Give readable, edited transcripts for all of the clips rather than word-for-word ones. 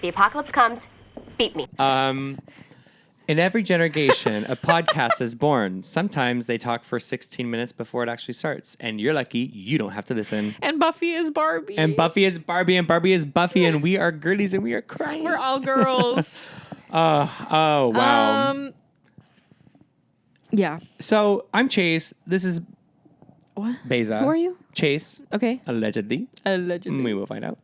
the apocalypse comes, beat me. In every generation, a podcast is born. Sometimes they talk for 16 minutes before it actually starts. And you're lucky you don't have to listen. And Buffy is Barbie. And Buffy is Barbie, and Barbie is Buffy, and we are girlies, and we are crying. We're all girls. Oh, wow. Yeah. So, I'm Chase. This is What? Beyza. Who are you? Chase. Okay. Allegedly. Allegedly. We will find out.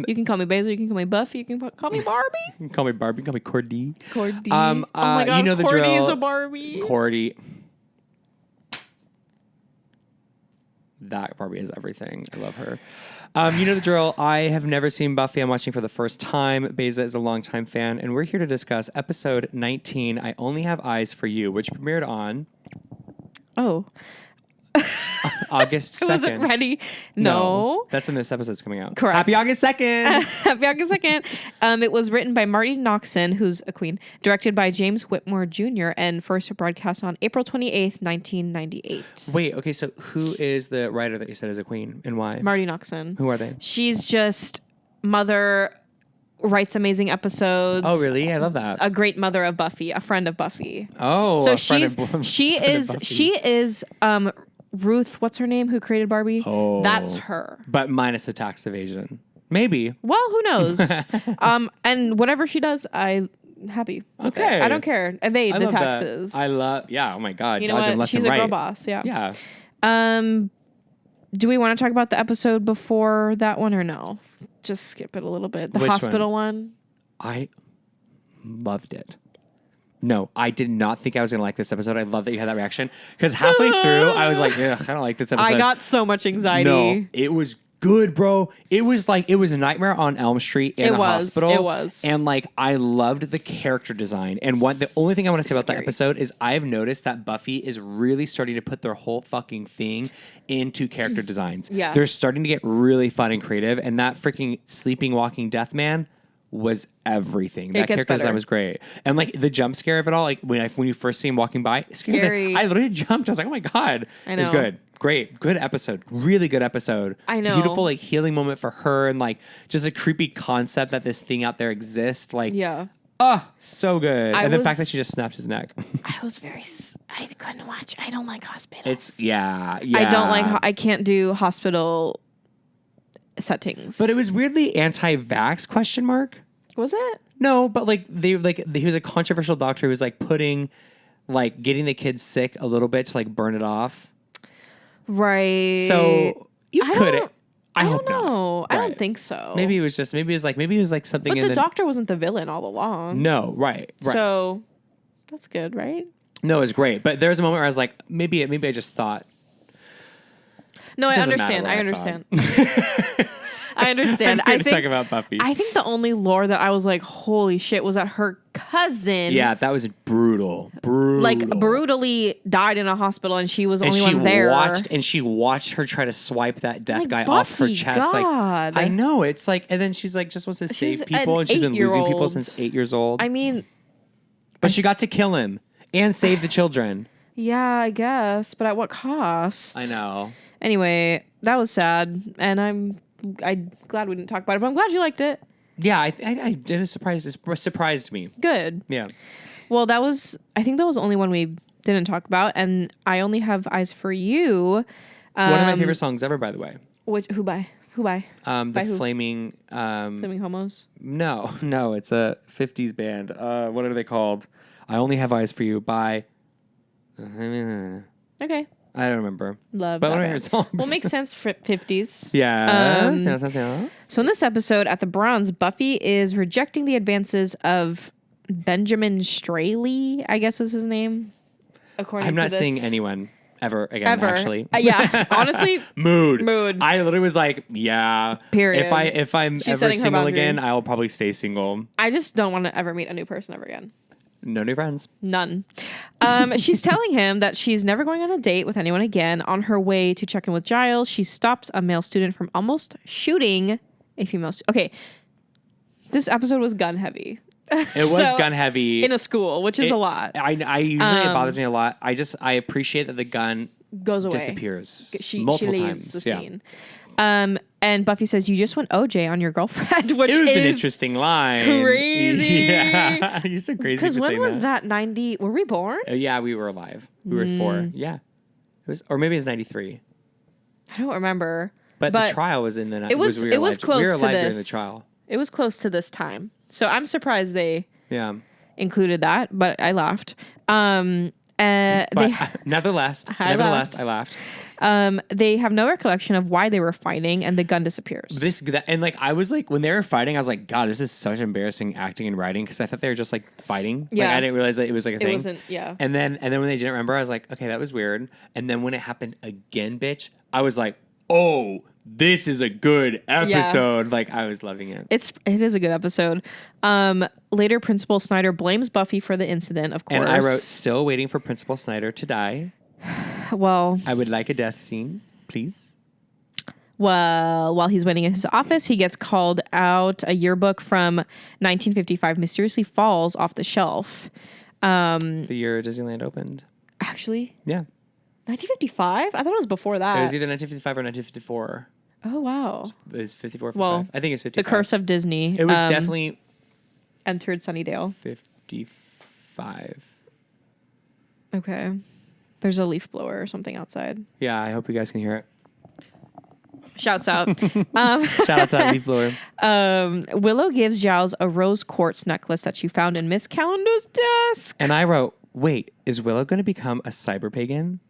You can call me Beyza. You can call me Buffy. You can call me Barbie. You can call me Barbie. You can call me Cordy. Cordy. Oh my God. You know the Cordy drill. is a Barbie. Cordy. That Barbie is everything. I love her. You know the drill. I have never seen Buffy. I'm watching for the first time. Beyza is a longtime fan, and we're here to discuss episode 19, I Only Have Eyes for You, which premiered on Oh. August 2nd. I wasn't ready. No. That's when this episode's coming out. Correct. Happy August 2nd. Happy August 2nd. It was written by Marty Noxon, who's a queen, directed by James Whitmore Jr., and first broadcast on April 28th, 1998. Wait, okay, so who is the writer that you said is a queen, and why? Marty Noxon. Who are they? She's just mother, writes amazing episodes. Oh, really? I love that. A great mother of Buffy, a friend of Buffy. Oh, so a friend she is Ruth, what's her name, who created Barbie? Oh. That's her. But minus the tax evasion. Maybe. Well, who knows? And whatever she does, I'm happy. Okay. I don't care. Evade I the love that. taxes. Oh my God. You know Dodge them what? left She's and a girl right. boss. Yeah. Yeah. Do we want to talk about the episode before that one or no? Just skip it a little bit. The Which hospital one. I loved it. No, I did not think I was going to like this episode. I love that you had that reaction. Because halfway through, I was like, ugh, I don't like this episode. I got so much anxiety. No, it was good, bro. It was like, it was a Nightmare on Elm Street in a hospital. It was. And like, I loved the character design. And the only thing I want to say about that episode is I've noticed that Buffy is really starting to put their whole fucking thing into character designs. Yeah. They're starting to get really fun and creative. And that freaking sleeping, walking death man was everything. That character design was great. And like the jump scare of it all, like when you first see him walking by, scary. I literally jumped. I was like, oh my God. I know. It was good. Great. Good episode. Really good episode. I know. Beautiful like healing moment for her, and like just a creepy concept that this thing out there exists. Like, Yeah. oh, so good. And the fact was- that she just snapped his neck. I couldn't watch. I don't like hospitals. Yeah. I can't do hospital settings. But it was weirdly anti-vax ? Was it? No, but he was a controversial doctor who was like getting the kids sick a little bit to like burn it off. Right. So you couldn't. I hope don't know. not. I Right. don't think so. Maybe it was like something. But in the doctor wasn't the villain all along. No, right. So that's good, right? No, it was great. But there was a moment where I was like, maybe I just thought. No, I Doesn't understand. matter I what understand. thought. I understand. I'm here to talk about Buffy. I think the only lore that I was like, holy shit, was that her cousin. Yeah, that was brutal. Like brutally died in a hospital, and she was the only one there. She watched her try to swipe that death Like, guy off her Buffy, chest. God. Like, I know. It's like, and then she's like, just wants to She's save people, an and she's been losing people 8-year-old. since 8 years old. I mean, but she got to kill him and save the children. yeah, I guess, but at what cost? I know. Anyway, that was sad, and I'm glad we didn't talk about it, but I'm glad you liked it. Yeah, I was surprised. It surprised me. Good. Yeah. Well, I think that was the only one we didn't talk about, and I Only Have Eyes for You. One of my favorite songs ever, by the way. Who by? The who? Flaming. Flaming Homos? No, it's a 50s band. What are they called? I Only Have Eyes for You by. Okay. I don't remember. Love but that one of her band. songs. Well, makes sense for 50s. Yeah. So in this episode at the Bronze, Buffy is rejecting the advances of Benjamin Straley, I guess is his name. I'm not seeing anyone ever again, actually. Yeah, honestly. Mood. I literally was like, yeah. Period. If I'm She's ever setting her single boundary. again, I will probably stay single. I just don't want to ever meet a new person ever again. No new friends. None. She's telling him that she's never going on a date with anyone again. On her way to check in with Giles, she stops a male student from almost shooting a female student. Okay. This episode was gun heavy. It was gun heavy. In a school, which is a lot. I usually it bothers me a lot. I appreciate that the gun goes away. disappears She multiple leaves times. the scene. And Buffy says, "You just went OJ on your girlfriend," which It was is an interesting line. crazy. Yeah, you're so crazy. Because when was that? 90? Were we born? Yeah, we were alive. We were 4. Yeah, it was, or maybe it was 93. I don't remember. But the trial was in the. It was. We were It was alive, close we were to alive this. during the trial. It was close to this time. So I'm surprised they included that, but I laughed. Nevertheless, I laughed. They have no recollection of why they were fighting, and the gun disappears. I was like, when they were fighting, I was like, God, this is such embarrassing acting and writing, because I thought they were just like fighting. Yeah. Like, I didn't realize that it was like a thing. It wasn't. Yeah. And then when they didn't remember, I was like, okay, that was weird. And then when it happened again, bitch, I was like, oh, this is a good episode. Yeah. Like, I was loving it. It is a good episode. Later, Principal Snyder blames Buffy for the incident, of course. And I wrote, still waiting for Principal Snyder to die. Well, I would like a death scene, please. Well, while he's waiting in his office, he gets called out. A yearbook from 1955 mysteriously falls off the shelf. The year Disneyland opened. Actually? Yeah. 1955? I thought it was before that. It was either 1955 or 1954. Oh, wow. It was 54, 55. Well, I think it's 55. The Curse of Disney. It was definitely... entered Sunnydale. 55. Okay. There's a leaf blower or something outside. Yeah, I hope you guys can hear it. Shouts out. Shout out to that leaf blower. Willow gives Giles a rose quartz necklace that she found in Miss Calendar's desk. And I wrote, wait, is Willow going to become a cyber pagan?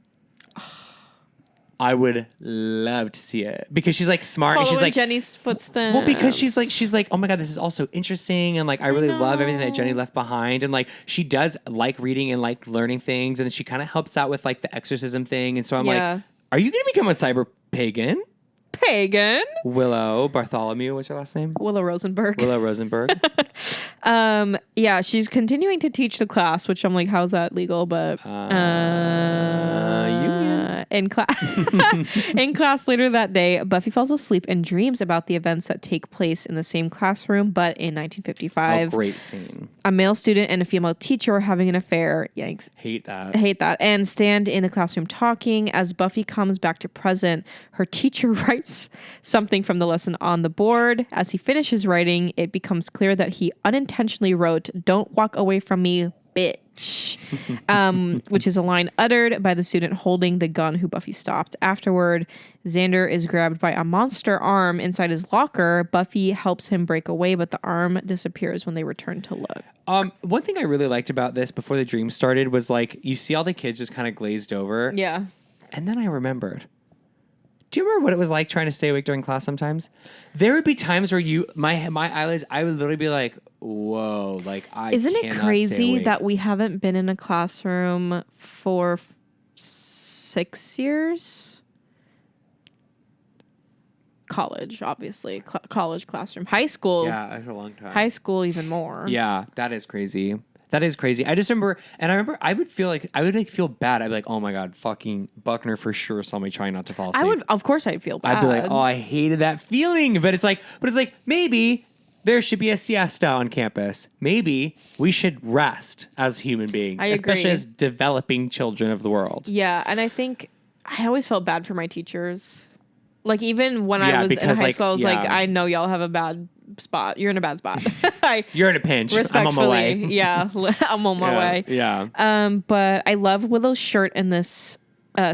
I would love to see it, because she's like smart. Following and she's like Jenny's footsteps. Well, because she's like, oh my God, this is also interesting. And like, I really love everything that Jenny left behind. And like, she does like reading and like learning things. And she kind of helps out with like the exorcism thing. And so I'm like, are you going to become a cyber pagan? Pagan? Willow Bartholomew. What's her last name? Willow Rosenberg. Willow Rosenberg. Yeah, she's continuing to teach the class, which I'm like, how's that legal? But in class later that day, Buffy falls asleep and dreams about the events that take place in the same classroom, but in 1955. Oh, great scene. A male student and a female teacher are having an affair. Yikes. Hate that. And stand in the classroom talking. As Buffy comes back to present, her teacher writes something from the lesson on the board. As he finishes writing, it becomes clear that he unintentionally wrote, "Don't walk away from me, bitch," which is a line uttered by the student holding the gun who Buffy stopped. Afterward, Xander is grabbed by a monster arm inside his locker. Buffy helps him break away, but the arm disappears when they return to look. One thing I really liked about this before the dream started was like, you see all the kids just kind of glazed over. Yeah. And then I remembered. Do you remember what it was like trying to stay awake during class sometimes? There would be times where my eyelids, I would literally be like, whoa, like Isn't it crazy that we haven't been in a classroom for 6 years? College, obviously. College classroom. High school. Yeah, that's a long time. High school even more. Yeah, that is crazy. That is crazy. I just remember, and I remember I would feel bad. I'd be like, oh my God, fucking Buckner for sure saw me trying not to fall asleep. Of course I'd feel bad. I'd be like, oh, I hated that feeling. But it's like maybe there should be a siesta on campus. Maybe we should rest as human beings, especially as developing children of the world. Yeah, and I think I always felt bad for my teachers. Like, even when I was in high school, I was like, I know y'all have a bad spot. You're in a bad spot. You're in a pinch. Respectfully. I'm on my way. Yeah, I'm on my way. Yeah. But I love Willow's shirt in this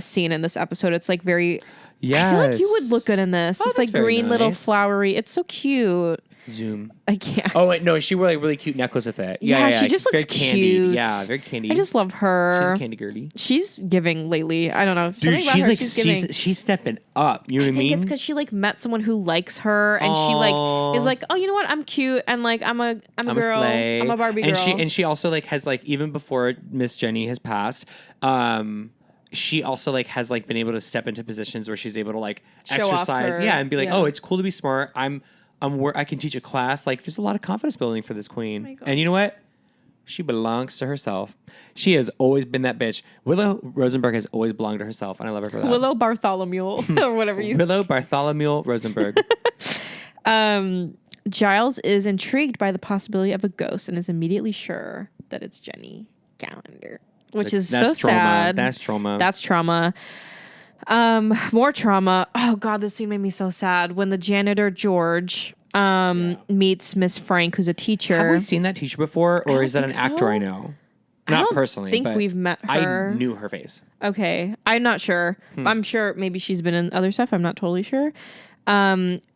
scene in this episode. It's like very... Yes. I feel like you would look good in this. Oh, it's like green little flowery. It's so cute. Zoom. I can't. Oh, wait, no, she wore like a really cute necklace with it. Yeah, she just looks very candied. cute. Yeah, very candy. I just love her. She's a candy girly. She's giving lately. I don't know. Dude, Something about she's her, giving. she's stepping up. You know what I mean? I think it's because she like met someone who likes her, and she like is like, oh, you know what? I'm cute, and like I'm a girl. Slay. I'm a Barbie girl. And she also like has like, even before Miss Jenny has passed, she also like has like been able to step into positions where she's able to like show exercise, and be like, yeah. oh, it's cool to be smart. I can teach a class. Like, there's a lot of confidence building for this queen. Oh, and you know what? She belongs to herself. She has always been that bitch. Willow Rosenberg has always belonged to herself, and I love her for that. Willow Bartholomew or whatever you. Willow Bartholomew Rosenberg. Giles is intrigued by the possibility of a ghost and is immediately sure that it's Jenny Calendar, which is so trauma. sad. That's trauma. That's trauma. More trauma. Oh God, this scene made me so sad. When the janitor George meets Miss Frank, who's a teacher. Have we seen that teacher before, or is that an think actor so. I know? I Not don't personally. think but we've met her. I knew her face. Okay, I'm not sure. I'm sure maybe she's been in other stuff. I'm not totally sure.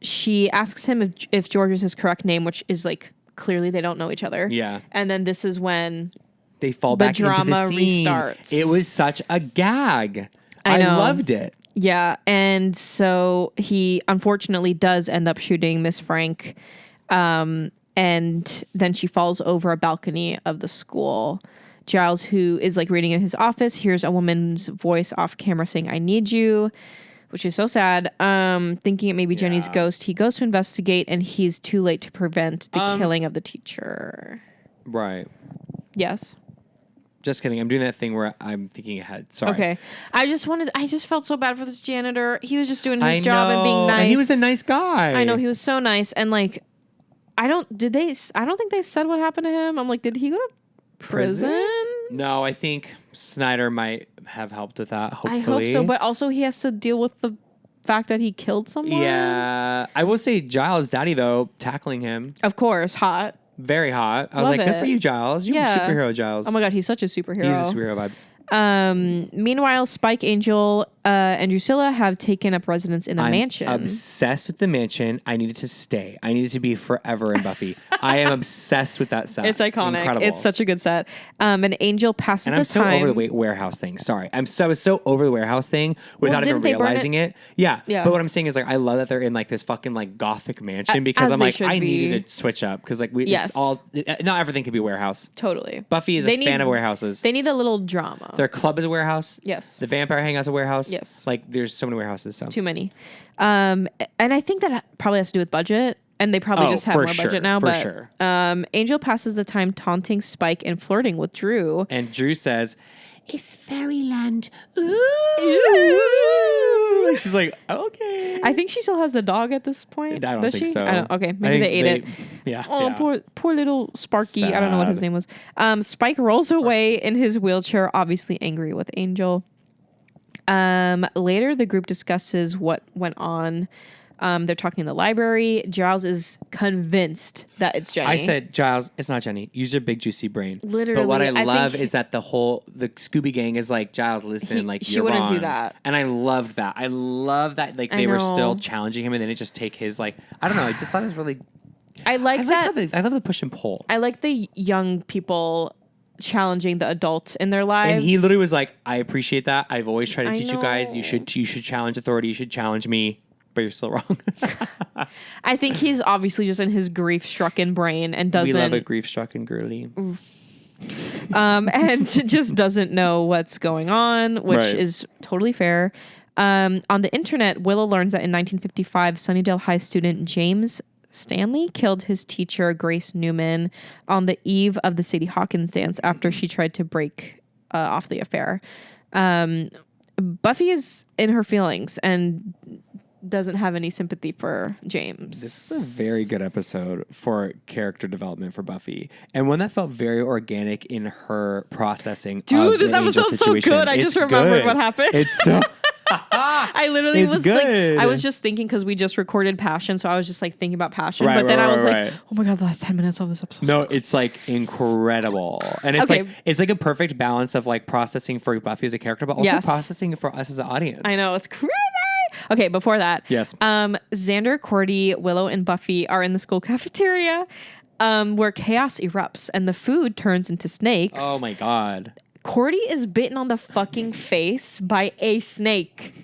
She asks him if George is his correct name, which is like clearly they don't know each other. Yeah. And then this is when They fall the back into drama the scene. restarts. It was such a gag. I know. loved it. Yeah, and so he unfortunately does end up shooting Miss Frank, and then she falls over a balcony of the school. Giles, who is like reading in his office, hears a woman's voice off camera saying, "I need you," which is so sad. Thinking it may be Jenny's ghost, he goes to investigate, and he's too late to prevent the killing of the teacher. Right. Yes. Just kidding. I'm doing that thing where I'm thinking ahead. Sorry. Okay. I just felt so bad for this janitor. He was just doing his job and being nice. And he was a nice guy. I know, he was so nice. And like, I don't think they said what happened to him. I'm like, did he go to prison? No, I think Snyder might have helped with that, hopefully. I hope so. But also he has to deal with the fact that he killed someone. Yeah. I will say Giles' daddy, though, tackling him. Of course. Hot. Very hot. I was Love like, good it. for you, Giles. You're a superhero, Giles. Oh my God, he's such a superhero. He's a superhero vibes. Meanwhile, Spike, Angel, and Drusilla have taken up residence in a mansion. I'm obsessed with the mansion. I need it to stay. I need it to be forever in Buffy. I am obsessed with that set. It's iconic. Incredible. It's such a good set. And Angel passes and the I'm so time. over the warehouse thing. Sorry. I was so over the warehouse thing without even didn't they burn realizing it? Yeah. Yeah. But what I'm saying is like I love that they're in like this fucking like gothic mansion because as I'm they like should I be. needed to switch up because like Yes. not everything can be warehouse. Totally. Buffy is a fan of warehouses. They need a little drama. Their club is a warehouse. Yes. The vampire hangout's a warehouse. Yes. Like there's so many warehouses. So Too many. And I think that probably has to do with budget. And they probably just have more budget now. For but sure. Angel passes the time taunting Spike and flirting with Drew. And Drew says, "It's fairyland." Ooh. She's like, okay. I think she still has the dog at this point. I don't Does think she? so. Okay, maybe they ate it. Yeah. Oh, yeah. poor little Sparky. I don't know what his Sad. name was. Spike rolls away in his wheelchair, obviously angry with Angel. Later, the group discusses what went on. They're talking in the library. Giles is convinced that it's Jenny. I said, Giles, it's not Jenny. Use your big juicy brain. Literally, But what I I love think is that the Scooby Gang is like, Giles, listen, like she you're wouldn't do wrong. that. And I loved that. I love that like they were still challenging him, and then it just take his like I don't know. I just thought it was really. I like that. I love the push and pull. I like the young people challenging the adult in their lives. And he literally was like, I appreciate that. I've always tried to teach you guys. know. You should challenge authority. You should challenge me. But you're still wrong. I think he's obviously just in his grief-strucken brain and doesn't. We love a grief-stricken girly. And just doesn't know what's going on, which Right. is totally fair. On the internet, Willow learns that in 1955, Sunnydale High student James Stanley killed his teacher, Grace Newman, on the eve of the Sadie Hawkins dance after she tried to break off the affair. Buffy is in her feelings and doesn't have any sympathy for James. This is a very good episode for character development for Buffy, and one that felt very organic in her processing. Dude, of this the Angel episode's so situation. good. I It's just remembered good. what happened. It's so. I literally It's was good. like, I was just thinking because we just recorded Passion, so I was just like thinking about Passion. Right, but then right, I was right, like, right. oh my God, the last 10 minutes of this episode. No, it's like incredible, and it's Okay. like it's like a perfect balance of like processing for Buffy as a character, but also Yes. processing for us as an audience. I know, it's crazy. Okay, before that, Yes. Xander, Cordy, Willow, and Buffy are in the school cafeteria where chaos erupts and the food turns into snakes. Oh my god. Cordy is bitten on the fucking face by a snake.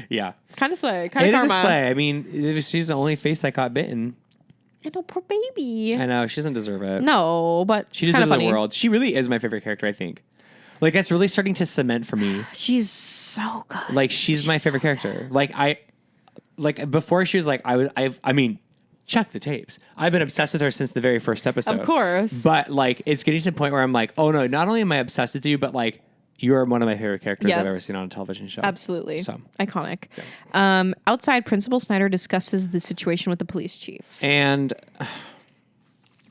Yeah. Kind of slay. Kind It of is karma. a slay. I mean, she's the only face that got bitten. I know, poor baby. I know she doesn't deserve it. No, but She kind of deserves the funny. world. She really is my favorite character. I think. Like that's really starting to cement for me. She's so good. Like she's my favorite character. Like before she was like I mean, check the tapes. I've been obsessed with her since the very first episode. Of course. But like it's getting to the point where I'm like, oh no, not only am I obsessed with you, but like you're one of my favorite characters I've Yes. ever seen on a television show. Absolutely. So Iconic. Outside, Principal Snyder discusses the situation with the police chief. and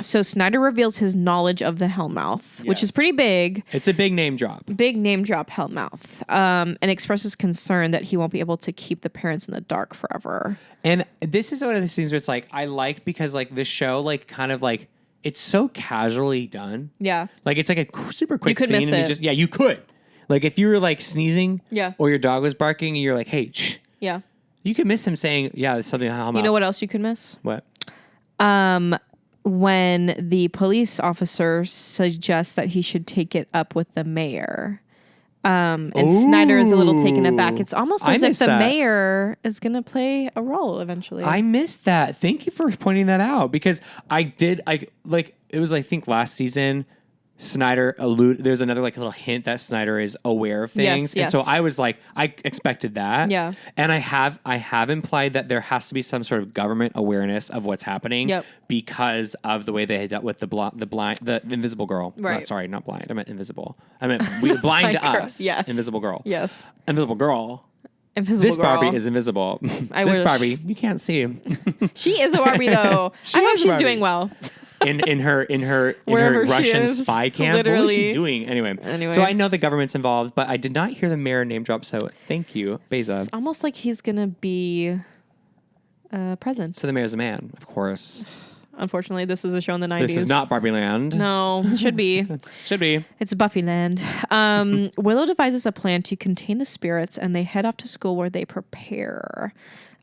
So Snyder reveals his knowledge of the Hellmouth, which is Yes. pretty big. It's a big name drop. Big name drop Hellmouth. And expresses concern that he won't be able to keep the parents in the dark forever. And this is one of the things where it's like, I like because like this show, like kind of like, it's so casually done. Yeah. Like it's like a super quick could scene. miss And it. you could. Like if you were like sneezing Yeah. or your dog was barking and you're like, hey, shh. Yeah. You could miss him saying, yeah, there's something on You know what else you could miss? What? When the police officer suggests that he should take it up with the mayor. And Snyder is a little taken aback. It's almost I as if missed the that. mayor is going to play a role eventually. I missed that. Thank you for pointing that out because it was, I think last season, Snyder there's another like little hint that Snyder is aware of things. Yes. And so I was like, I expected that. Yeah. And I have implied that there has to be some sort of government awareness of what's happening because of the way they had dealt with the invisible girl. Right. Sorry, not blind. I meant invisible. I meant blind to Girl. us. Yes. Invisible girl. Yes. Invisible girl. Invisible This girl. Barbie is invisible. This wish. Barbie, you can't see. She is a Barbie though. She I hope is a she's Barbie. doing well. in her Wherever she Russian is, spy camp. What was she literally. doing? Anyway. So I know the government's involved, but I did not hear the mayor name drop. So thank you, Beyza. It's almost like he's gonna be present. So the mayor's a man, of course. Unfortunately, this is a show in the 90s. This is not Barbie Land. No, it should be. Should be. It's Buffy land. Willow devises a plan to contain the spirits, and they head off to school where they prepare.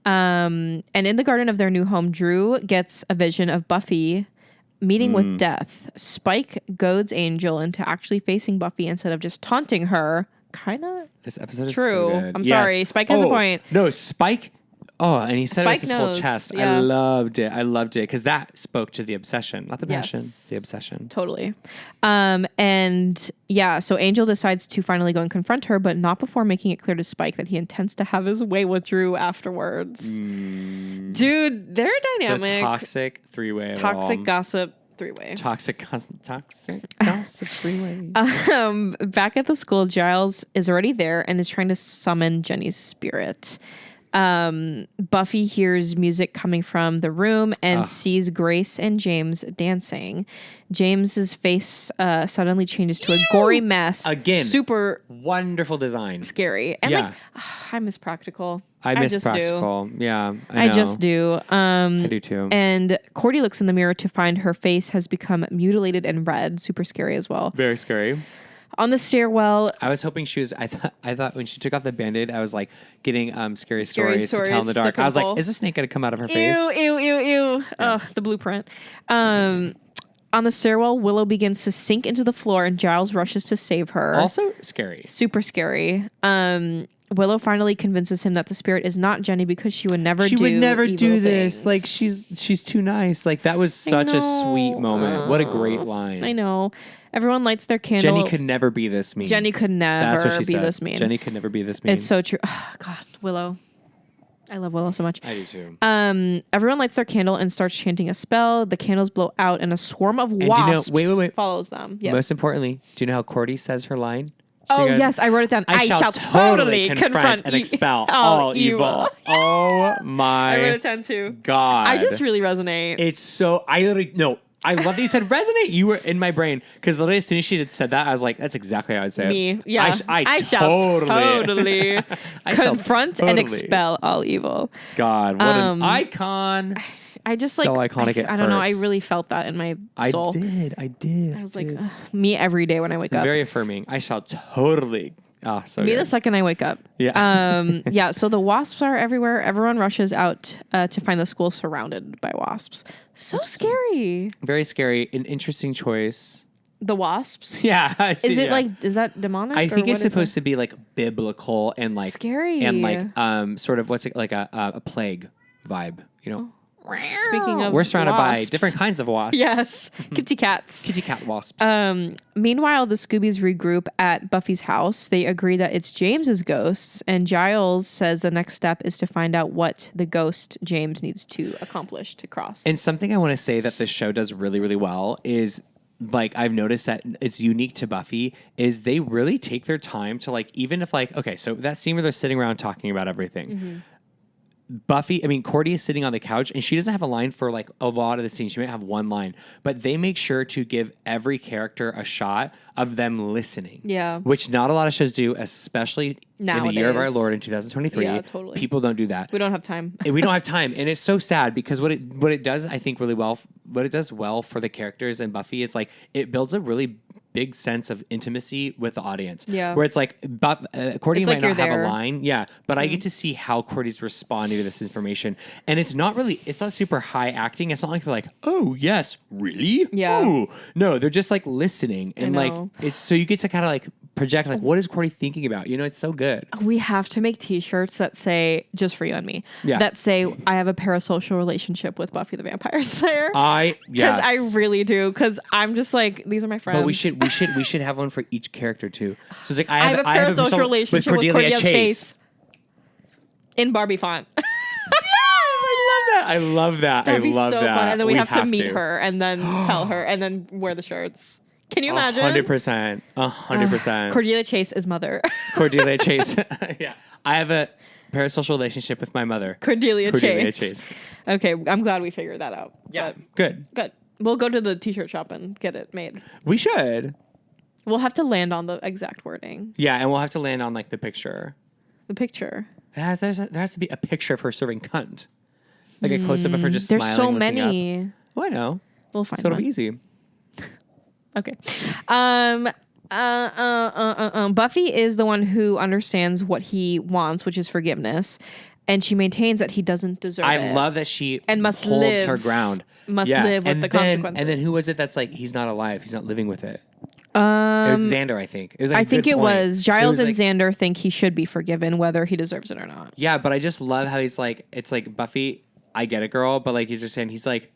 And in the garden of their new home, Drew gets a vision of Buffy meeting with death. Spike goads Angel into actually facing Buffy instead of just taunting her. Kind of This episode is true. so good. I'm sorry. Spike has a point. No, Spike. Oh, and he said Spike it with his whole knows, chest. yeah. I loved it because that spoke to the obsession, not the passion, Yes. the obsession. Totally. And yeah, so Angel decides to finally go and confront her, but not before making it clear to Spike that he intends to have his way with Drew afterwards. Dude, they're dynamic. The toxic three-way. of it Toxic all. gossip three-way. Toxic gossip three-way. Back at the school, Giles is already there and is trying to summon Jenny's spirit. Buffy hears music coming from the room and sees Grace and James dancing. James's face suddenly changes to a gory mess. Again. Super Wonderful design. scary. And Yeah. I miss practical. I miss just practical. Yeah, I know. just do. I do too. And Cordy looks in the mirror to find her face has become mutilated and red. Super scary as well. Very scary. On the stairwell, I was hoping she was. I thought when she took off the Band-Aid, I was like getting scary stories to tell in the stories, dark. the I was like, pimple. is a snake gonna come out of her face? Ew. Ugh, the blueprint. On the stairwell, Willow begins to sink into the floor and Giles rushes to save her. Also scary. Super scary. Willow finally convinces him that the spirit is not Jenny because she would never do evil this. things. Like she's too nice. Like that was such a sweet moment. What a great line. I know. Everyone lights their candle. Jenny could never be this mean. Jenny could That's what never she be said. this mean. Jenny could never be this mean. It's so true. Oh, God, Willow. I love Willow so much. I do too. Everyone lights their candle and starts chanting a spell. The candles blow out and a swarm of do you know- wasps wait. follows them. Yes. Most importantly, do you know how Cordy says her line? Oh, yes, I wrote it down. I shall totally confront and expel all evil. Oh my I wrote it down too. God. I just really resonate. It's so, I love that you said resonate. You were in my brain because literally as soon as she had said that, I was like, that's exactly how I'd say it. Me. Yeah. I shall totally I shall confront and totally. expel all evil. God, what an icon. I just So iconic, it I don't know. I hurts. really felt that in my soul. I did. I was like, ugh, me every day when I wake It's up. very affirming. I shall totally. Oh, so Me good. the second I wake up. Yeah. Yeah. So the wasps are everywhere. Everyone rushes out to find the school surrounded by wasps. So scary. Very scary. An interesting choice. The wasps. Yeah. I see, Is it yeah. like? Is that demonic? I think or it's what is supposed to be like biblical and like Scary. and like sort of what's it like a plague vibe, you know? Speaking of, We're surrounded by wasps. different kinds of wasps. Yes, kitty cats. Kitty cat wasps. Meanwhile, the Scoobies regroup at Buffy's house. They agree that it's James's ghosts, and Giles says the next step is to find out what the ghost James needs to accomplish to cross. And something I want to say that this show does really, really well is like I've noticed that it's unique to Buffy is they really take their time to like even if like okay, so that scene where they're sitting around talking about everything. Cordy is sitting on the couch and she doesn't have a line for like a lot of the scene. She might have one line, but they make sure to give every character a shot of them listening. Yeah. Which not a lot of shows do, especially Nowadays. in the year of our Lord in 2023. Yeah, totally. People don't do that. We don't have time. And we don't have time. And it's so sad because what it does, I think, really well, what it does well for the characters in Buffy is like it builds a really big sense of intimacy with the audience. Yeah. Where it's like, Cordy It's might like not you're have there. a line. Yeah. But I get to see how Cordy's responding to this information. And it's not super high acting. It's not like they're like, oh, yes, really? Yeah. Ooh. No, they're just like listening. And like, know. it's so you get to kind of like project like, what is Cordy thinking about? You know, it's so good. We have to make t-shirts that say, just for you and me, Yeah. that say, I have a parasocial relationship with Buffy the Vampire Slayer. Yes. Because I really do. Because I'm just like, these are my friends. But we should have one for each character too. So it's like I have a parasocial relationship with Cordelia Chase. In Barbie font. I love that. That'd I be love so that. fun. And then we have to meet to. her and then tell her and then wear the shirts. Can you imagine? 100%. 100%. Cordelia Chase is mother. Cordelia Chase. Yeah. I have a parasocial relationship with my mother. Cordelia Chase. Chase. Okay, I'm glad we figured that out. Yeah. But Good. We'll go to the t-shirt shop and get it made. We should. We'll have to land on the exact wording. Yeah, and we'll have to land on like the picture. The picture. There has to be a picture of her serving cunt. Like a close up of her just smiling. There's so looking many. Up. Oh, I know. We'll find So it'll one. be easy. Okay. Buffy is the one who understands what he wants, which is forgiveness, and she maintains that he doesn't deserve it. I love that she And must holds live- her ground. must live with the consequences. And then who was it that's like, he's not alive. He's not living with it. It Um, was Xander, I think. It was like I a think good it point. was Giles and like, Xander think he should be forgiven, whether he deserves it or not. Yeah, but I just love how he's like, it's like, Buffy, I get it, girl, but like he's just saying, he's like,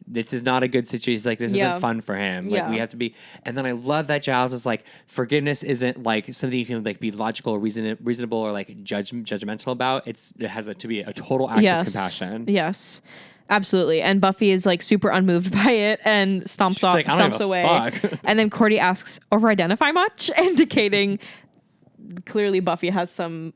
this is not a good situation. He's like, this Yeah. isn't fun for him. Like Yeah. we have to be. And then I love that Giles is like, forgiveness isn't like something you can like be logical or reasonable or like judgmental about. It has to be a total act of compassion. Yes. Absolutely. And Buffy is like super unmoved by it and stomps like, I don't give a away. fuck. And then Cordy asks, over identify much? Indicating clearly Buffy has some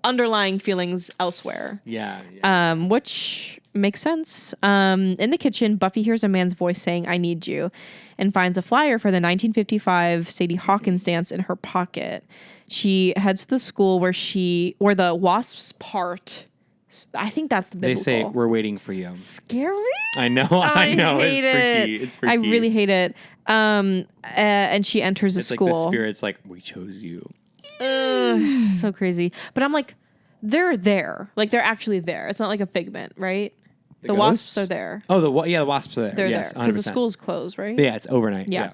underlying feelings elsewhere. Yeah. Which makes sense. In the kitchen, Buffy hears a man's voice saying, I need you, and finds a flyer for the 1955 Sadie Hawkins dance in her pocket. She heads to the school where the wasps part. I think that's the biblical. They say, we're waiting for you. Scary? I know. I know. hate It's it. freaky. It's freaky. I really hate it. And she enters It's the like school. the spirit's like, we chose you. So crazy. But I'm like, they're there. Like they're actually there. It's not like a figment, right? The wasps ghosts? are there. Oh, the wasps are there. They're yes, there. Because the 100%. school's closed, right? Yeah, it's overnight. Yeah.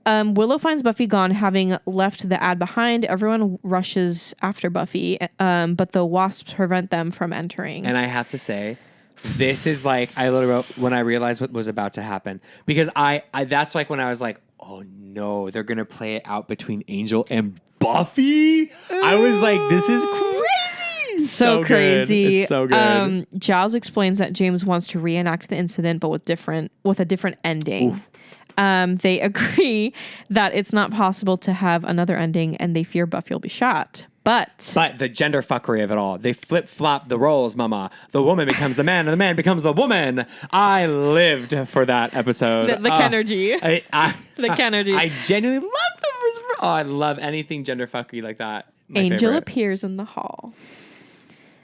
Willow finds Buffy gone, having left the ad behind. Everyone rushes after Buffy, but the wasps prevent them from entering. And I have to say, this is like, I literally wrote when I realized what was about to happen. Because I that's like when I was like, oh no, they're going to play it out between Angel and Buffy. I was like, this is crazy. So crazy. It's so good. Giles explains that James wants to reenact the incident, but with a different ending. They agree that it's not possible to have another ending, and they fear Buffy will be shot. But the gender fuckery of it all. They flip-flop the roles, mama. The woman becomes the man, and the man becomes the woman. I lived for that episode. The Kenergy. The Kenergy. I genuinely love them. Oh, I love anything gender fuckery like that. My Angel favorite. appears in the hall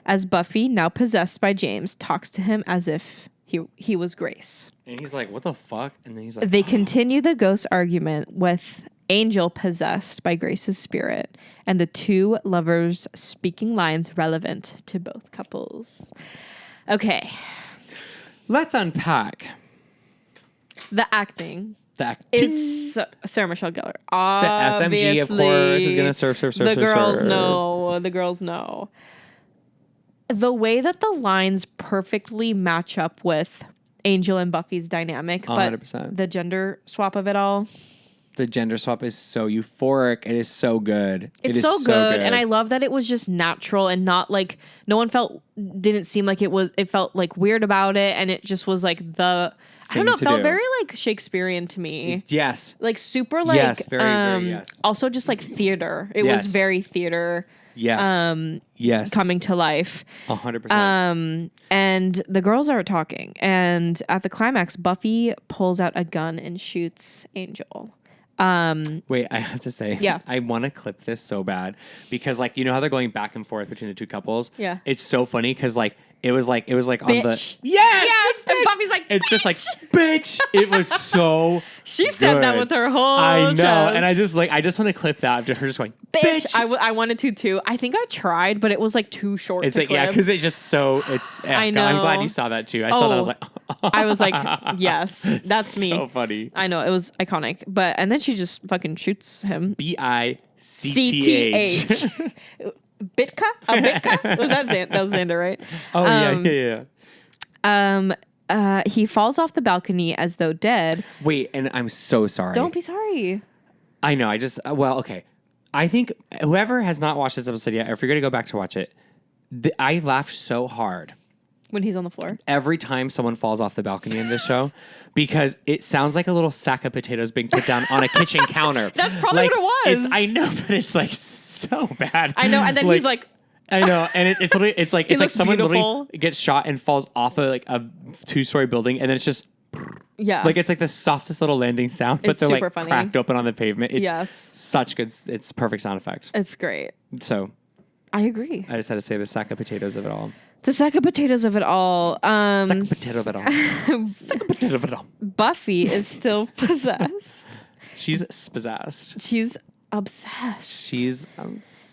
as Buffy, now possessed by James, talks to him as if he was Grace. And he's like, what the fuck? And then he's like, They continue the ghost argument with Angel possessed by Grace's spirit, and the two lovers speaking lines relevant to both couples. Okay. let's unpack The acting the acting. is Sarah Michelle Gellar. SMG, of course, is going to serve. The girls know. The girls know. The way that the lines perfectly match up with Angel and Buffy's dynamic, but 100%. the gender swap of it all. The gender swap is so euphoric. It is so good. It's so good. And I love that it was just natural and not like didn't seem like it felt like weird about it. And it just was like I I don't know. It to felt do. very like Shakespearean to me. Yes. Like super like Yes, very, yes. Also just like theater. It Yes. was very theater. Yes. Yes. Coming to life. 100%. And the girls are talking, and at the climax, Buffy pulls out a gun and shoots Angel. Wait, I have to say, Yeah. I want to clip this so bad because, like, you know how they're going back and forth between the two couples? Yeah. It's so funny because, like, it was like on the Bitch. yes, Yes, and bitch! Buffy's like, it's just like bitch. It was so she said that good. with her whole I know, chest. and I just want to clip that of her just going bitch. I wanted to too. I think I tried, but it was like too short. It's to like clip. because it's just so it's. I God, I'm glad know. you saw that too. I saw that. I was like, I was like, yes, that's me. So funny. I know, it was iconic. But and then she just fucking shoots him. BICTH. Bitka? A Bitka? Was that Xander? That was Xander, right? Oh yeah. He falls off the balcony as though dead. Wait, and I'm so sorry. Don't be sorry. I know. I just well, okay. I think whoever has not watched this episode yet, or if you're gonna go back to watch it, I laughed so hard When he's on the floor. every time someone falls off the balcony in this show because it sounds like a little sack of potatoes being put down on a kitchen counter. That's probably what it was. I know, but it's like so bad. I know, and then he's like, I know, and it's literally it's like looks someone beautiful. literally gets shot and falls off of like a 2-story building, and then it's just yeah. like it's like the softest little landing sound, but It's they're super like funny. cracked open on the pavement. It's Yes. such good. It's perfect sound effect. It's great. So I agree. I just had to say the sack of potatoes of it all. The sack of potatoes of it all. Sack of potato of it all. Sack of potato of it all. Buffy is still possessed. She's spazzazzed. She's obsessed. She's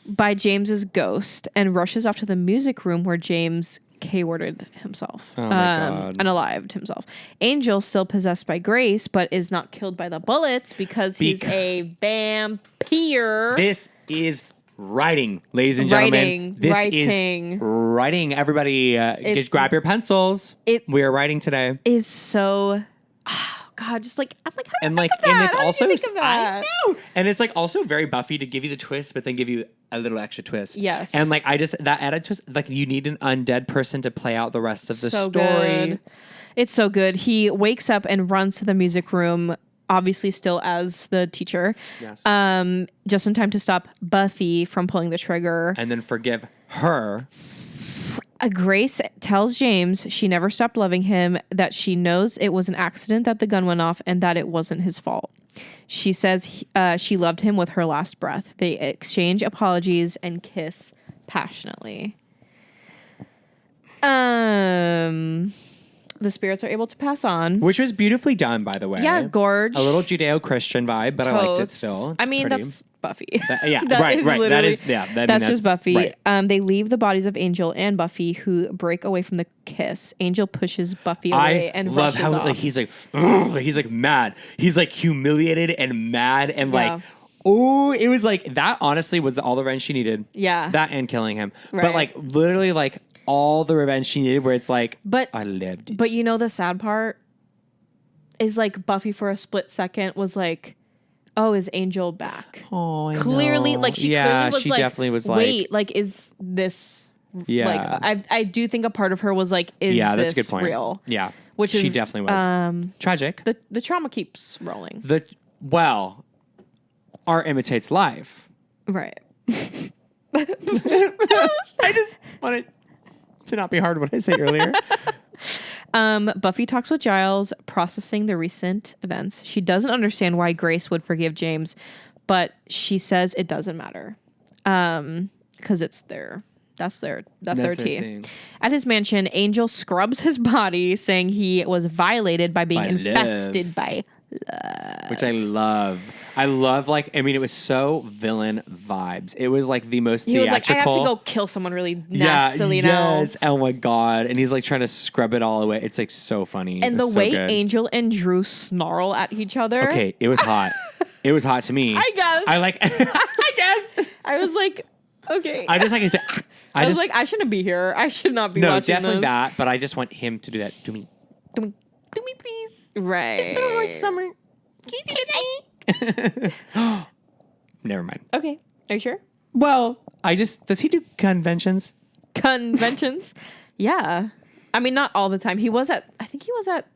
By James's ghost and rushes off to the music room where James K-worded himself. Oh my God. Unalived himself. Angel's still possessed by Grace, but is not killed by the bullets because he's a vampire. This is writing, ladies and gentlemen. Writing. Is writing. Everybody, just grab your pencils. We are writing today. Is so... Oh, God, just like... I'm like, how And did you like, think of that? and it's How did also you think of that? I know, and it's like also very Buffy to give you the twist, but then give you a little extra twist. Yes. And like that added twist, like you need an undead person to play out the rest of the So story. good. It's so good. He wakes up and runs to the music room, obviously still as the teacher. Yes. Just in time to stop Buffy from pulling the trigger. And then forgive her. Grace tells James she never stopped loving him, that she knows it was an accident that the gun went off and that it wasn't his fault. She says she loved him with her last breath. They exchange apologies and kiss passionately. The spirits are able to pass on. Which was beautifully done, by the way. Yeah, gorge. A little Judeo-Christian vibe, but I liked it Totes. still. It's I mean, pretty. that's Buffy. Yeah, That right. is That literally- is, yeah. That's just Buffy. Right. They leave the bodies of Angel and Buffy, who break away from the kiss. Angel pushes Buffy away and love rushes how off. like he's like, "Ugh," like he's like mad. He's like humiliated and mad and Yeah. like, oh, it was like that. Honestly, was all the revenge she needed. Yeah. that and killing him. Right. But like literally like all the revenge she needed. Where it's like, But I lived. It. But you know the sad part is like Buffy for a split second was like, oh, is Angel back? Oh, I Clearly, know. like she yeah, clearly was she like, definitely was like, wait, like is this yeah, like I do think a part of her was like, is yeah, that's this a good point. real? Yeah, Which she is definitely was tragic. The trauma keeps rolling. Art imitates life. Right. I just wanted to not be hard what I said earlier. Buffy talks with Giles, processing the recent events. She doesn't understand why Grace would forgive James, but she says it doesn't matter. Because it's that's their tea. thing. At his mansion, Angel scrubs his body, saying he was violated by being By infested by Which I love. I love, like, I mean, it was so villain vibes. It was like the most he was theatrical. like, I have to go kill someone really nastily now. Yes. Oh my God. And he's like trying to scrub it all away. It's like so funny. And It the was so way good. Angel and Drew snarl at each other. Okay, it was hot. It was hot to me. I guess. I like, I guess. I was like, okay. I just like, I was like, I shouldn't be here. I should not be no, watching definitely this. that. But I just want him to do that to me. Do me, please. Right. It's been a hard summer. Never mind. Okay. Are you sure? Well, does he do conventions? Conventions? Yeah. I mean, not all the time. I think he was at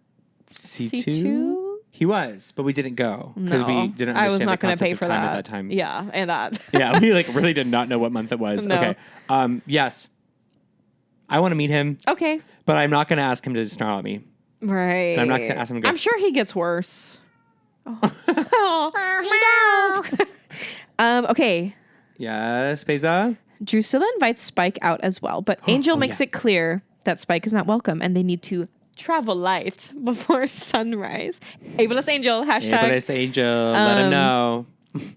C2? He was, but we didn't go because No, we didn't understand I was not the going to concept pay of for time that. at that time. Yeah, and that. Yeah, we like really did not know what month it was. No. Okay. Yes. I want to meet him, Okay. but I'm not going to ask him to snarl at me. Right. And I'm not going to ask him to go. I'm sure he gets worse. Oh, he does. Okay. Yes, Beyza? Drusilla invites Spike out as well, but Angel makes yeah. it clear that Spike is not welcome and they need to travel light before sunrise. Ableist Angel, hashtag. Ableist Angel, let him know.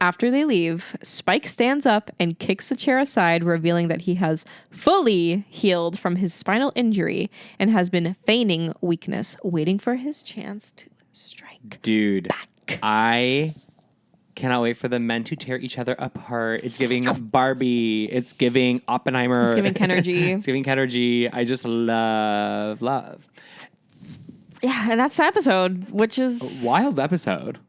After they leave, Spike stands up and kicks the chair aside, revealing that he has fully healed from his spinal injury and has been feigning weakness, waiting for his chance to strike. Dude, back. I cannot wait for the men to tear each other apart. It's giving Barbie. It's giving Oppenheimer. It's giving Kenergy. It's giving Kenergy. I just love. Yeah, and that's the episode, which is... Wild episode.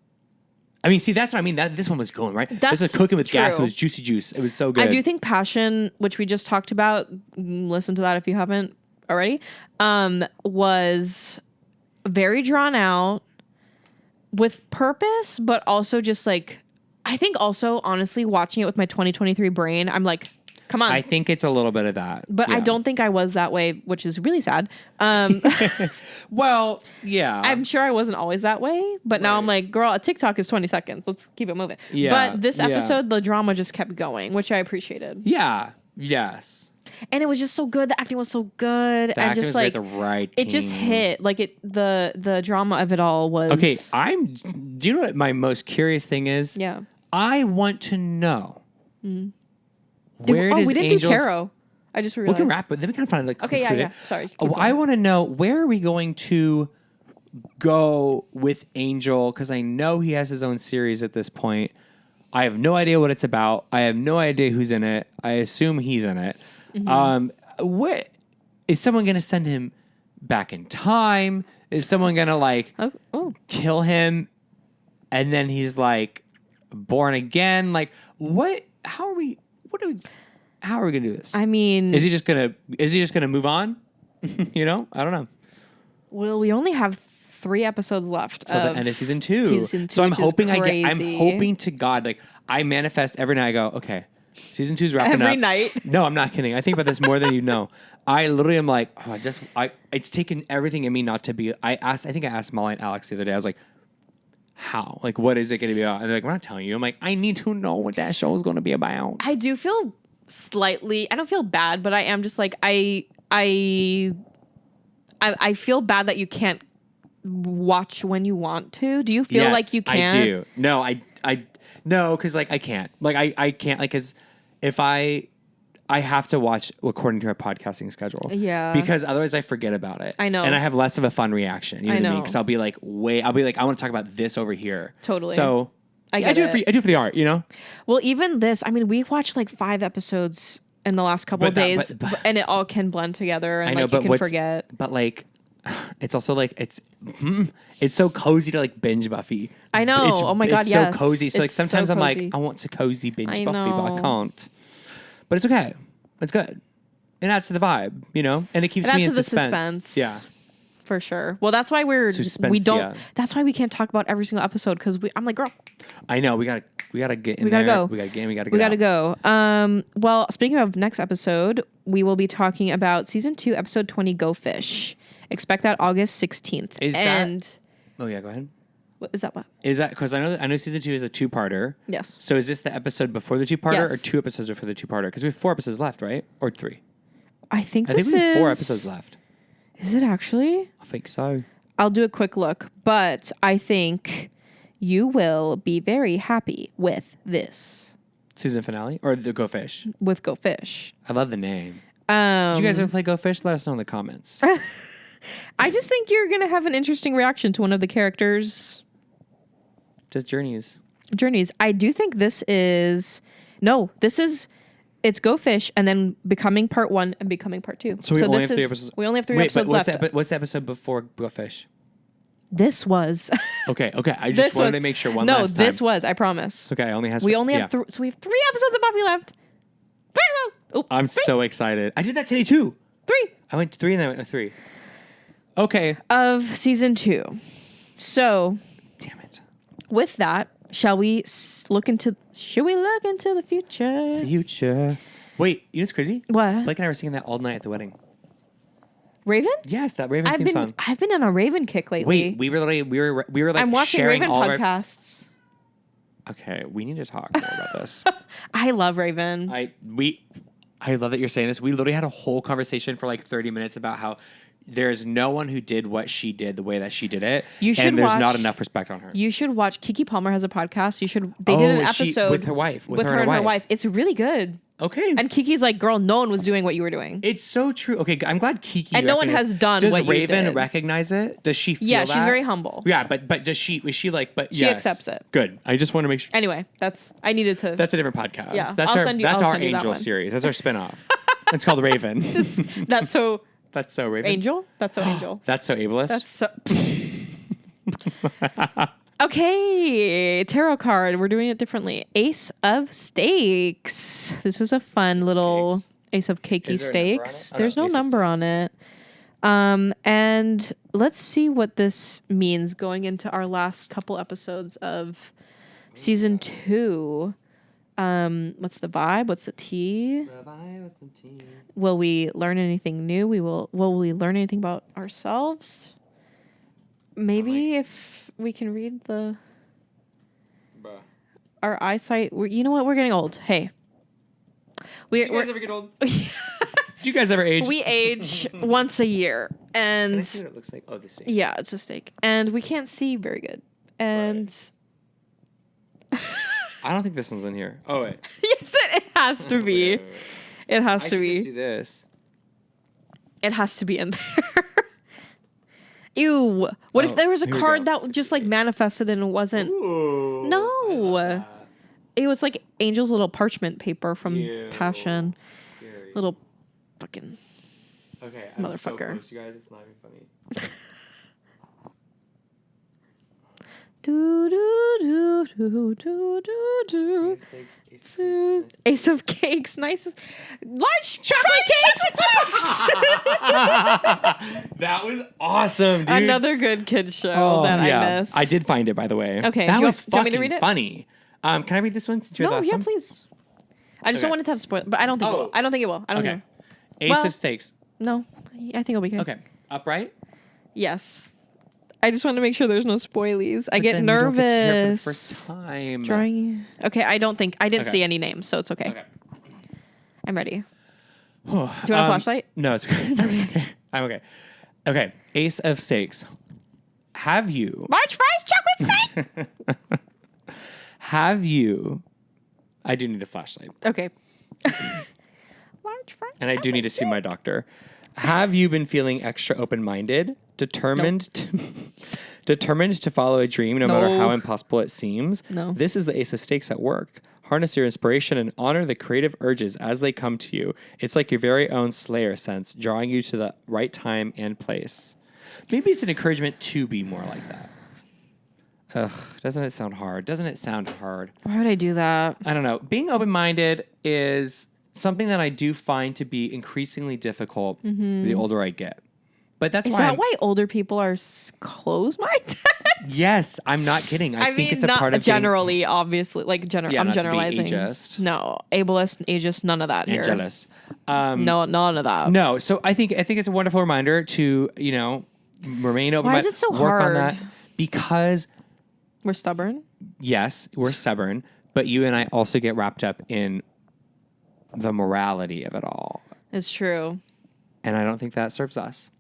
I mean, see, that's what I mean. This one was going, right? That's this was cooking with gas. It true. was juicy juice. It was so good. I do think Passion, which we just talked about, listen to that if you haven't already, was very drawn out with purpose, but also just like, I think also, honestly, watching it with my 2023 brain, I'm like, come on. I think it's a little bit of that. But yeah. I don't think I was that way, which is really sad. Well, yeah. I'm sure I wasn't always that way, but now Right. I'm like, girl, a TikTok is 20 seconds. Let's keep it moving. Yeah, But this yeah. episode, the drama just kept going, which I appreciated. Yeah. Yes. And it was just so good. The acting was so good. The and acting just was like the right it just team. hit. Like the drama of it all was Okay, do you know what my most curious thing is? Yeah. I want to know where does we didn't Angel's... do tarot. I just We realized. can wrap, but then we kind of find like Okay, yeah, conclude yeah. it. Sorry. Oh, I want to know, where are we going to go with Angel? Because I know he has his own series at this point. I have no idea what it's about. I have no idea who's in it. I assume he's in it. What is someone going to send him back in time? Is someone going to like kill him, and then he's like born again? Like what? How are we? How are we gonna do this? I mean, Is he just gonna move on? You know, I don't know. well, we only have 3 episodes left. So the end of season 2. season 2, So I'm which is hoping I'm crazy. hoping to God, like I manifest every night. I go, okay, season 2's wrapping up. Every night? No, I'm not kidding. I think about this more than you know. I literally am like, it's taken everything in me not to be. I think I asked Molly and Alex the other day. I was like, how? Like, what is it going to be about? And they're like, we're not telling you. I'm like, I need to know what that show is going to be about. I do feel slightly. I don't feel bad, but I am just like I feel bad that you can't watch when you want to. Do you feel Yes, like you can't? I do. No, no, because like I can't. Like I can't. Like, because if I have to watch according to our podcasting schedule. Yeah. Because otherwise I forget about it. I know. And I have less of a fun reaction. You know I what I know. mean? Because I'll be like, I want to talk about this over here. Totally. So I I do get it for the art. You know. Well, even this, I mean, we watched like 5 episodes in the last couple of days, and it all can blend together, and I know, like but you can forget. But like, it's also like it's so cozy to like binge Buffy. I know. Oh my God, it's yes. so cozy. So like It's so sometimes I'm like, cozy. I want to cozy binge I Buffy, but I know. can't. But it's okay. It's good. It adds to the vibe, you know, and it keeps It me adds in to the suspense. suspense. Yeah. For sure. Well, that's why we Suspense, don't. yeah. That's why we can't talk about every single episode because I'm like, girl, I know. We gotta get in We gotta there. go. We gotta get in. We gotta we get gotta out. go. Well, speaking of next episode, we will be talking about season 2, episode 20, Go Fish. Expect that August 16th. Is that- and Oh yeah, go ahead. what is that? What? Is that because I know season 2 is a 2-parter. Yes. So is this the episode before the 2-parter Yes. or 2 episodes before the 2-parter? Because we have 4 episodes left, right? Or 3? I think I this think we have 4 is- episodes left. Is it actually? I think so. I'll do a quick look, but I think you will be very happy with this. Season finale or the Go Fish? With Go Fish. I love the name. Did Did you guys ever play Go Fish? Let us know in the comments. I just think you're gonna have an interesting reaction to one of the characters' Just journeys. journeys. I do think it's Go Fish and then Becoming Part 1 and Becoming Part 2. So we only have 3 is- episodes. We only have 3 Wait, episodes but left. what's the episode before Go Fish? This was. Okay. I This just wanted was- to make sure one no, last time. this was. I promise. Okay, only has. We only yeah. have so we have 3 episodes of Buffy left. 3 episodes. Oh, I'm so excited. I did that today too. 3 I went to 3 and then I went to 3. Okay. of season 2. So, Damn it. with that, shall we look into the future? Future. Wait, you know what's crazy? What? Blake and I were singing that all night at the wedding. Raven? Yes, that Raven theme song. I've been on a Raven kick lately. Wait, we were like I'm watching sharing Raven all podcasts. Okay, we need to talk more about this. I love Raven. I love that you're saying this. We literally had a whole conversation for like 30 minutes about how there's no one who did what she did the way that she did it. And there's not enough respect on her. You should watch. Kiki Palmer has a podcast. They did an episode with her wife. With her and her wife. It's really good. Okay. And Kiki's like, girl, no one was doing what you were doing. It's so true. Okay, I'm glad Kiki and no one has done what you did. Does Raven recognize it? Does she feel that? Yeah, she's very humble. Yeah, but is she like, but she accepts it. Good. I just want to make sure. Anyway, that's a different podcast. Yeah, That's our Angel series. That's our spinoff. It's called Raven. That's so Raven. Angel? That's so Angel. That's so ableist. That's so Okay, tarot card. We're doing it differently. Ace of Stakes. This is a fun little Ace of Cakey Stakes. There's no number on it. And let's see what this means going into our last couple episodes of season 2. What's the vibe? What's the tea? Will we learn anything new? Will we learn anything about ourselves? Maybe if we can read our eyesight. You know what? We're getting old. Hey. Do you guys ever get old? Do you guys ever age? We age once a year. And can I see what it looks like? Oh, the steak. Yeah, it's a steak. And we can't see very good. And I don't think this one's in here. Oh, wait. Yes, it has to be. Wait. It has to be. I should just do this. It has to be in there. Ew. What if there was a card that just like manifested and it wasn't? Ooh, no. It was like Angel's little parchment paper from Passion. Scary. Little fucking motherfucker. I'm so close, you guys. It's not even funny. Do do do do do do do. Ace of Cakes, nice, large chocolate cakes. That was awesome, dude. Another good kid show that I missed. I did find it, by the way. Okay, that was do you want me to read fucking it? funny. Can I read this one since you're the last one? Please. I just don't want it to have spoilers, but I don't think it will. I don't think it will. I don't know. Ace of Stakes. No, I think it'll be good. Okay. Upright? Yes. I just want to make sure there's no spoilies. I get then nervous. You don't get to hear it for the first time. Drawing. Okay, I didn't see any names, so it's okay. I'm ready. Do you want a flashlight? No, it's okay. It's okay. I'm okay. Okay. Ace of Stakes. Have you? Large fries, chocolate steak. Have you? I do need a flashlight. Okay. Large fries. And I do need to see my doctor. Have you been feeling extra open-minded, determined to follow a dream no matter how impossible it seems? No. This is the Ace of Stakes at work. Harness your inspiration and honor the creative urges as they come to you. It's like your very own Slayer sense, drawing you to the right time and place. Maybe it's an encouragement to be more like that. Ugh, doesn't it sound hard? Why would I do that? I don't know. Being open-minded is something that I do find to be increasingly difficult the older I get. But that's why older people are closed-minded? Yes, I'm not kidding. I think it's a part of generally, obviously, like I'm generalizing. To be ageist. No, ableist, ageist, none of that here. And jealous. No, none of that. No, so I think it's a wonderful reminder to remain open. Why is it so work hard? on that because we're stubborn. Yes, we're stubborn, but you and I also get wrapped up in the morality of it all. It's true. And I don't think that serves us.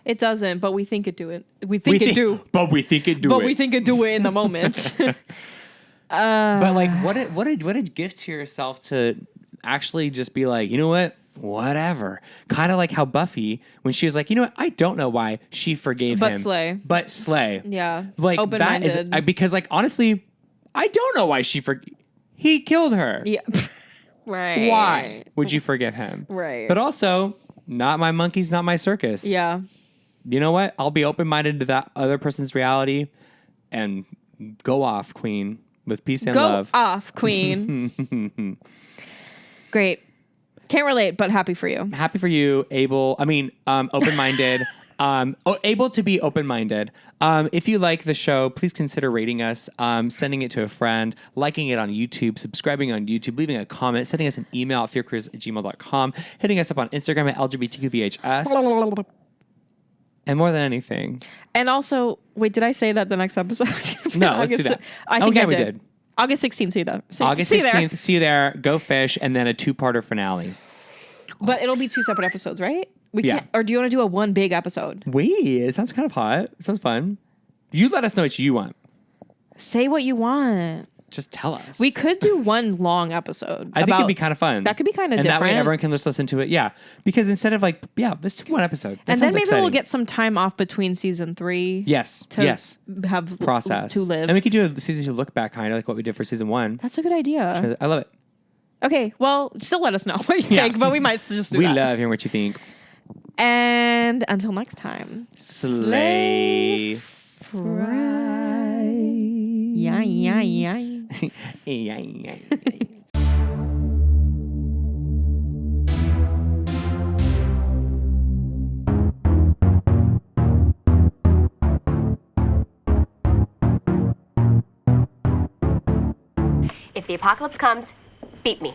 It doesn't, but we think it do it. We think it do. But we think it do but it. we think it do it in the moment. But like, what a gift to yourself to actually just be like, you know what? Whatever. Kind of like how Buffy, when she was like, you know what? I don't know why she forgave him. But slay. Yeah. Like open-minded. That is because like honestly, I don't know why he killed her. Yeah. Right. Why would you forgive him? Right. But also, not my monkeys, not my circus. Yeah. You know what? I'll be open-minded to that other person's reality and go off, queen, with peace and love. Go off, queen. Great. Can't relate, but happy for you. Happy for you, open-minded. able to be open-minded. If you like the show, please consider rating us, sending it to a friend, liking it on YouTube, subscribing on YouTube, leaving a comment, sending us an email at fearcruise@gmail.com, hitting us up on Instagram at LGBTQVHS. And more than anything. And also, wait, did I say that the next episode? No, let's do that. I think we did. August 16th, see you there. August 16th, see you there. Go fish, and then a 2-parter finale. But it'll be 2 separate episodes, right? We Yeah. can't. Or do you want to do a one big episode? Wait, it sounds kind of hot. It sounds fun. You let us know what you want. Say what you want. Just tell us. We could do one long episode. I think it'd be kind of fun. That could be kind of and different. And that way everyone can just listen to it. Yeah. Because instead of let's do one episode. That and then maybe exciting. we'll get some time off between season 3. Yes. To have process. To live. And we could do a season 2 look back, kind of like what we did for season 1. That's a good idea. I love it. Okay. Well, still let us know what you think, but we might just do we that. We love hearing what you think. And until next time. Slay. Fry. Yeah. If the apocalypse comes, beat me.